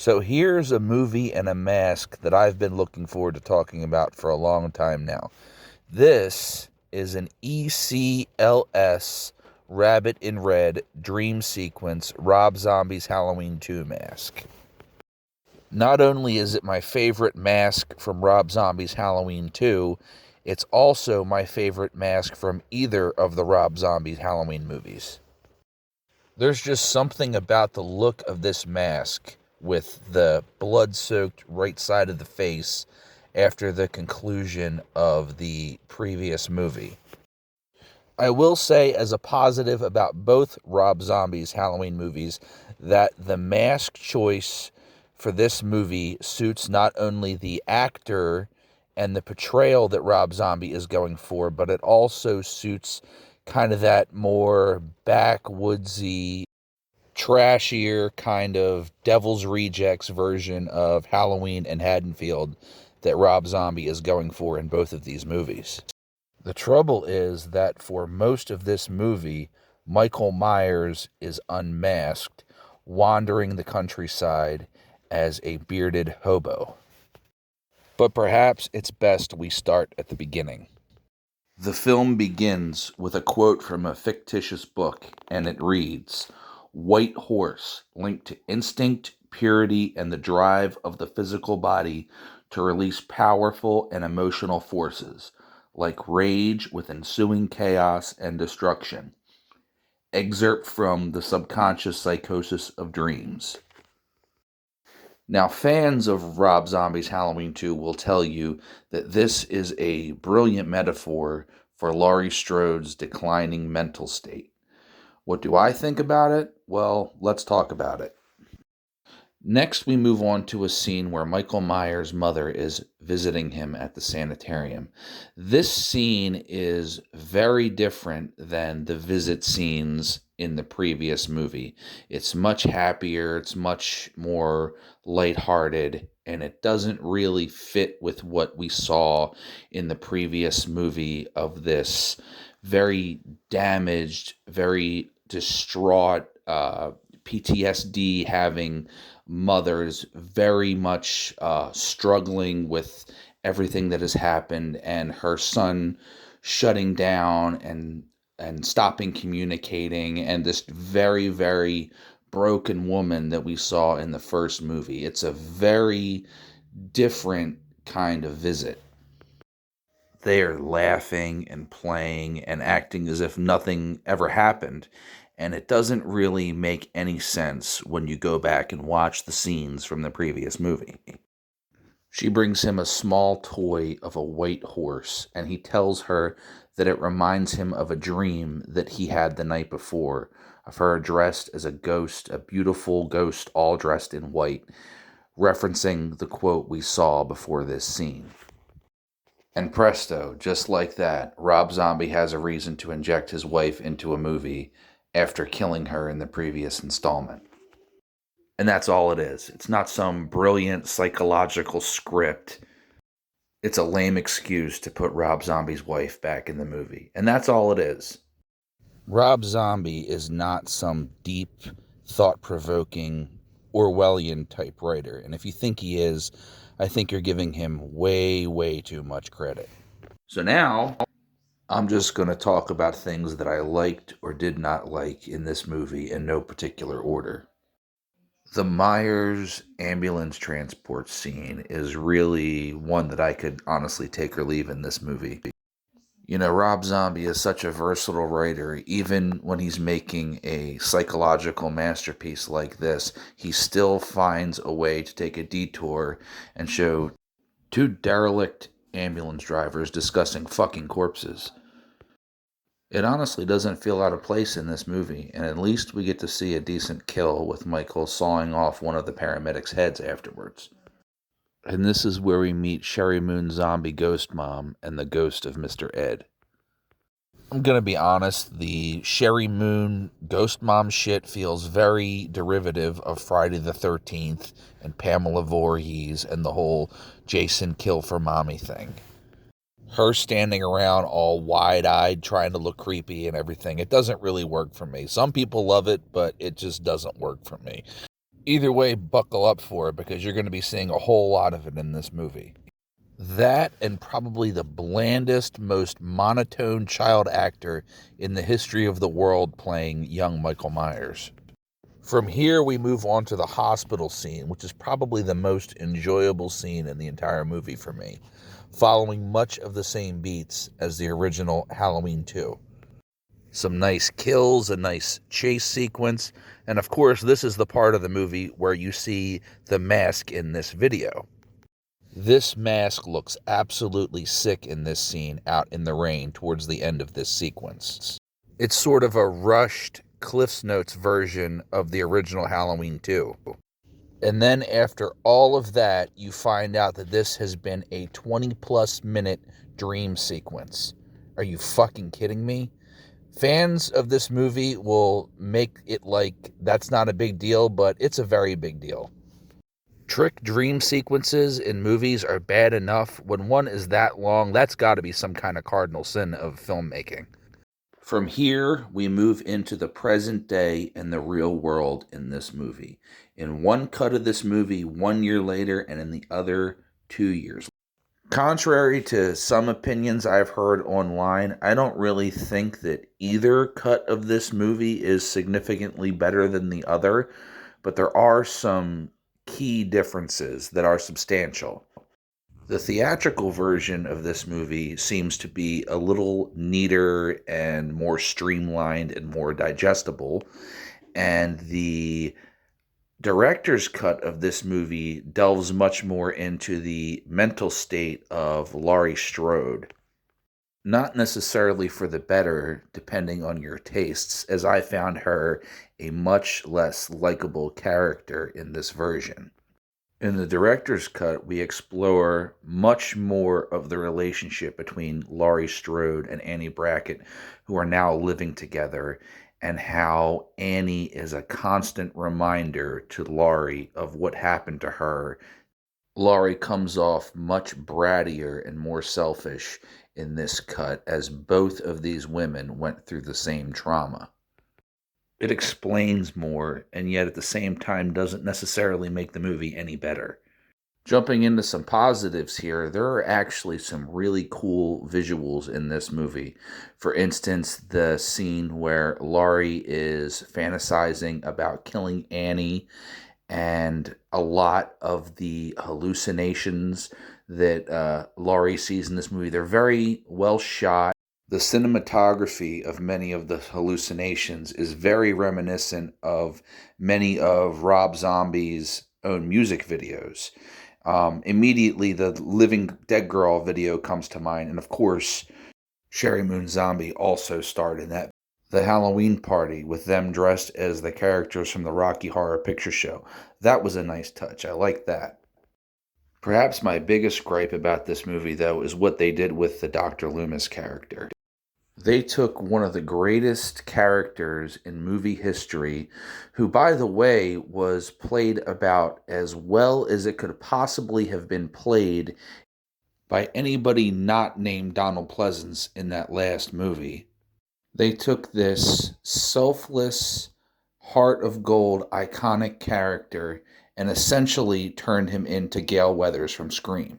So here's a movie and a mask that I've been looking forward to talking about for a long time now. This is an ECLS Rabbit in Red Dream Sequence Rob Zombie's Halloween 2 mask. Not only is it my favorite mask from Rob Zombie's Halloween 2, it's also my favorite mask from either of the Rob Zombie Halloween movies. There's just something about the look of this mask with the blood-soaked right side of the face after the conclusion of the previous movie. I will say, as a positive about both Rob Zombie's Halloween movies, that the mask choice for this movie suits not only the actor and the portrayal that Rob Zombie is going for, but it also suits kind of that more backwoodsy, trashier kind of Devil's Rejects version of Halloween and Haddonfield that Rob Zombie is going for in both of these movies. The trouble is that for most of this movie, Michael Myers is unmasked, wandering the countryside as a bearded hobo. But perhaps it's best we start at the beginning. The film begins with a quote from a fictitious book, and it reads, "White horse, linked to instinct, purity, and the drive of the physical body to release powerful and emotional forces, like rage with ensuing chaos and destruction." Excerpt from The Subconscious Psychosis of Dreams. Now, fans of Rob Zombie's Halloween 2 will tell you that this is a brilliant metaphor for Laurie Strode's declining mental state. What do I think about it? Well, let's talk about it. Next, we move on to a scene where Michael Myers' mother is visiting him at the sanitarium. This scene is very different than the visit scenes in the previous movie. It's much happier, it's much more lighthearted, and it doesn't really fit with what we saw in the previous movie of this very damaged, very distraught, PTSD having mothers very much struggling with everything that has happened, and her son shutting down and stopping communicating, and this very, very broken woman that we saw in the first movie. It's a very different kind of visit. They are laughing and playing and acting as if nothing ever happened. And it doesn't really make any sense when you go back and watch the scenes from the previous movie. She brings him a small toy of a white horse, and he tells her that it reminds him of a dream that he had the night before, of her dressed as a ghost, a beautiful ghost all dressed in white, referencing the quote we saw before this scene. And presto, just like that, Rob Zombie has a reason to inject his wife into a movie after killing her in the previous installment. And that's all it is. It's not some brilliant psychological script. It's a lame excuse to put Rob Zombie's wife back in the movie. And that's all it is. Rob Zombie is not some deep, thought-provoking, Orwellian type writer. And if you think he is, I think you're giving him way, way too much credit. So now, I'm just going to talk about things that I liked or did not like in this movie in no particular order. The Myers ambulance transport scene is really one that I could honestly take or leave in this movie. You know, Rob Zombie is such a versatile writer. Even when he's making a psychological masterpiece like this, he still finds a way to take a detour and show two derelict ambulance drivers discussing fucking corpses. It honestly doesn't feel out of place in this movie, and at least we get to see a decent kill with Michael sawing off one of the paramedics' heads afterwards. And this is where we meet Sherry Moon's zombie ghost mom and the ghost of Mr. Ed. I'm gonna be honest, the Sherry Moon ghost mom shit feels very derivative of Friday the 13th and Pamela Voorhees and the whole Jason kill for mommy thing. Her standing around all wide-eyed trying to look creepy and everything, it doesn't really work for me. Some people love it, but it just doesn't work for me. Either way, buckle up for it because you're going to be seeing a whole lot of it in this movie. That and probably the blandest, most monotone child actor in the history of the world playing young Michael Myers. From here, we move on to the hospital scene, which is probably the most enjoyable scene in the entire movie for me, following much of the same beats as the original Halloween 2. Some nice kills, a nice chase sequence, and of course, this is the part of the movie where you see the mask in this video. This mask looks absolutely sick in this scene out in the rain towards the end of this sequence. It's sort of a rushed Cliff's Notes version of the original Halloween 2. And then after all of that, you find out that this has been a 20-plus minute dream sequence. Are you fucking kidding me? Fans of this movie will make it like that's not a big deal, but it's a very big deal. Trick dream sequences in movies are bad enough. When one is that long, that's got to be some kind of cardinal sin of filmmaking. From here, we move into the present day and the real world in this movie. In one cut of this movie, 1 year later, and in the other, 2 years. Contrary to some opinions I've heard online, I don't really think that either cut of this movie is significantly better than the other, but there are some key differences that are substantial. The theatrical version of this movie seems to be a little neater and more streamlined and more digestible, and the director's cut of this movie delves much more into the mental state of Laurie Strode. Not necessarily for the better, depending on your tastes, as I found her a much less likable character in this version. In the director's cut, we explore much more of the relationship between Laurie Strode and Annie Brackett, who are now living together, and how Annie is a constant reminder to Laurie of what happened to her. Laurie comes off much brattier and more selfish in this cut, as both of these women went through the same trauma. It explains more, and yet at the same time doesn't necessarily make the movie any better. Jumping into some positives here, there are actually some really cool visuals in this movie. For instance, the scene where Laurie is fantasizing about killing Annie, and a lot of the hallucinations that Laurie sees in this movie, they're very well shot. The cinematography of many of the hallucinations is very reminiscent of many of Rob Zombie's own music videos. Immediately, the Living Dead Girl video comes to mind, and of course, Sherry Moon Zombie also starred in that. The Halloween party with them dressed as the characters from the Rocky Horror Picture Show. That was a nice touch. I like that. Perhaps my biggest gripe about this movie, though, is what they did with the Dr. Loomis character. They took one of the greatest characters in movie history, who, by the way, was played about as well as it could possibly have been played by anybody not named Donald Pleasance in that last movie. They took this selfless, heart of gold, iconic character and essentially turned him into Gale Weathers from Scream.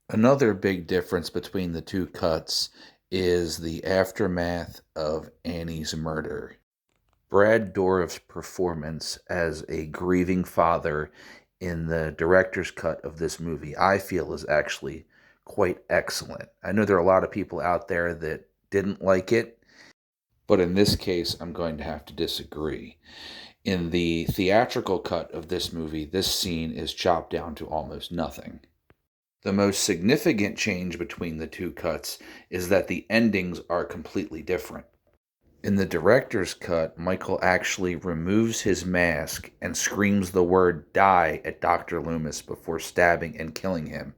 Another big difference between the two cuts is the aftermath of Annie's murder. Brad Dourif's performance as a grieving father in the director's cut of this movie, I feel, is actually quite excellent. I know there are a lot of people out there that didn't like it, but in this case, I'm going to have to disagree. In the theatrical cut of this movie, this scene is chopped down to almost nothing. The most significant change between the two cuts is that the endings are completely different. In the director's cut, Michael actually removes his mask and screams the word "die" at Dr. Loomis before stabbing and killing him.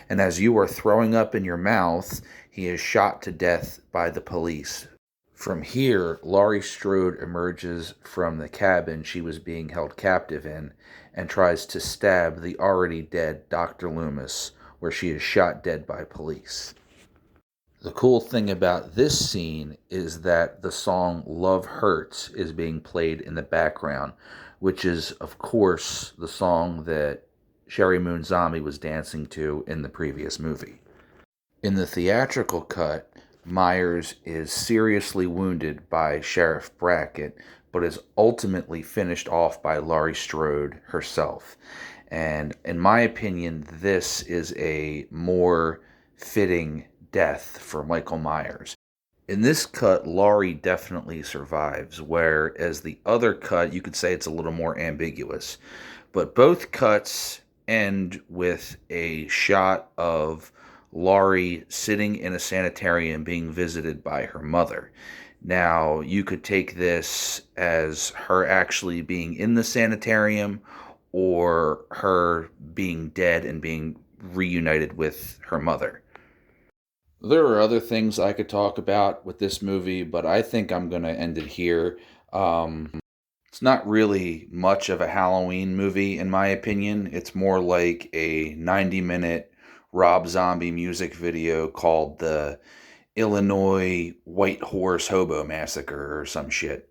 And as you are throwing up in your mouth, he is shot to death by the police. From here, Laurie Strode emerges from the cabin she was being held captive in and tries to stab the already dead Dr. Loomis, where she is shot dead by police. The cool thing about this scene is that the song Love Hurts is being played in the background, which is, of course, the song that Sherry Moon Zombie was dancing to in the previous movie. In the theatrical cut, Myers is seriously wounded by Sheriff Brackett, but is ultimately finished off by Laurie Strode herself. And in my opinion, this is a more fitting death for Michael Myers. In this cut, Laurie definitely survives, whereas the other cut, you could say it's a little more ambiguous. But both cuts end with a shot of Laurie sitting in a sanitarium being visited by her mother. Now, you could take this as her actually being in the sanitarium or her being dead and being reunited with her mother. There are other things I could talk about with this movie, but I think I'm going to end it here. It's not really much of a Halloween movie, in my opinion. It's more like a 90-minute Rob Zombie music video called the Illinois White Horse Hobo Massacre or some shit.